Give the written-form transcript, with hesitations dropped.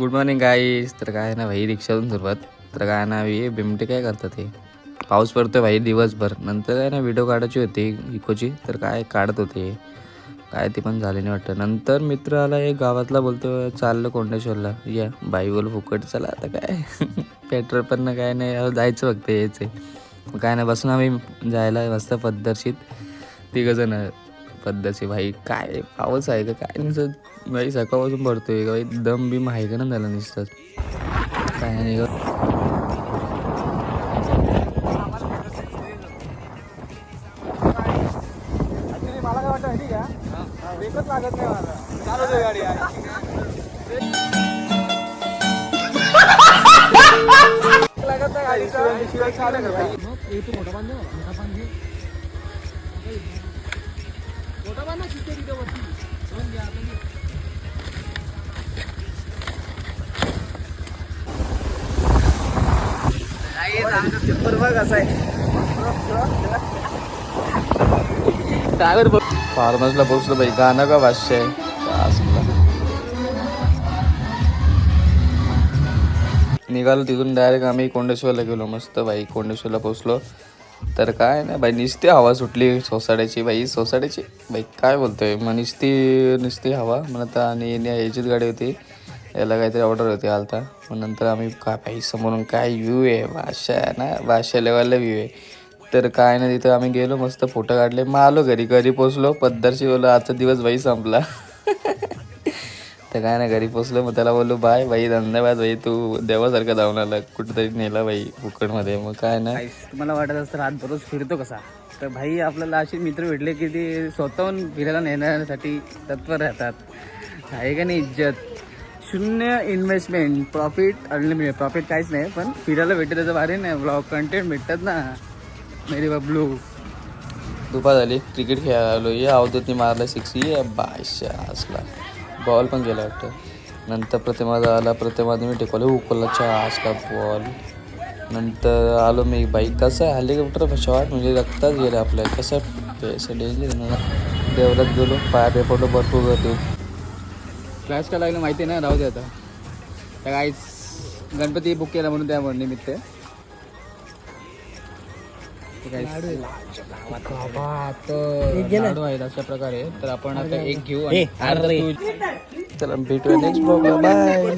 Good morning गाईस. तर काय ना भाई रिक्षातून सुरुवात. तर काय ना हे बिमटे काय करतात हे, पाऊस पडतोय भाई दिवसभर. नंतर काय ना व्हिडिओ काढायची होती इकोची, तर काय काढत होते काय ती पण झाली नाही वाटतं. नंतर मित्र आला एक गावातला, बोलतो चाललं कोंडेश्वरला, या बाई बोल फुकट चला आता काय पेट्रोल पण ना काय नाही, जायचं फक्त यायचं मग काय नाही. बसून आम्ही जायला मस्त पद्धतशीर तिघंजण पद्धतशीर. भाई काय पाऊस आहे का काय नाही भाई, सकाळपासून पडतोय का भाई, दम बिम आहे का ना झाला नुसतं काय नाही ग. मला काय वाटतं ठीक आहे, ब्रेकच लागत नाही मला, चालवतोय गाडी लागत नाही गाडी शिवाय चालू का भाई. तू मोठा बांध, मोठा बांध घे, मोठा बांध शिकते तिथे वरती पेपर बघ असा आहे. फार्मर्सला पोहोचलो भाई, गाणं का भाष्य आहे निघालो तिथून. डायरेक्ट आम्ही कोंडेश्वरला गेलो. मस्त भाई कोंडेश्वरला पोहोचलो. तर काय नाही भाई, नुसती हवा सुटली सोसाट्याची भाई, सोसाट्याची भाई काय बोलतोय मग, नुसती हवा म्हणत. आणि याचीच गाडी होती, याला काहीतरी ऑर्डर होती आलता. मग नंतर आम्ही काय भाई समोरून काय व्ह्यू आहे, भाषा आहे ना, भाषा लेवलला व्ह्यू आहे. तर काय नाही तिथं आम्ही गेलो, मस्त फोटो काढले. मग आलो घरी पोचलो. पद्धतशी बोललो आजचा दिवस भाई संपला तर काय नाही घरी पोचलो. मग त्याला बोललो बाय भाई, धन्यवाद भाई, तू देवासारखं जाऊन आला, कुठेतरी नेला भाई फुकटमध्ये. मग काय नाही तुम्हाला वाटत असतं रात रोज फिरतो कसा, तर भाई आपल्याला असे मित्र भेटले की ते स्वतःहून फिरायला नेण्यासाठी तत्पर राहतात. आहे का नाही इज्जत, शून्य इन्व्हेस्टमेंट, प्रॉफिट अनलिमिटेड. प्रॉफिट काहीच नाही, पण फिरायला भेटते त्याचं भारी नाही, ब्लॉग कंटेंट भेटतात ना मेरी बबलू. दुपार झाली, क्रिकेट खेळायला आलो. या अवधूतनी मारला 6, ये बायशा असला बॉल पण गेला वाटतं. नंतर प्रतिमा आला, प्रतिमाने मी टेकवलं, उकलाच्या असला बॉल. नंतर आलो मी. बाईक कसं आहे हेलिकॉप्टर शॉट म्हणजे रक्ताच गेलं आपल्या, कसं असं डेंजर ना. देवळात गेलो, पाया पेपरलो भरपूर गर्दी. फ्लॅश का लागलं माहिती नाही, राहू दे आता. त्या काहीच गणपती बुक केला म्हणून त्या निमित्त लाडू आहेत अशा प्रकारे. तर आपण आता एक घेऊ आणि चला भेटूया नेक्स्ट ब्लॉगला, बाय.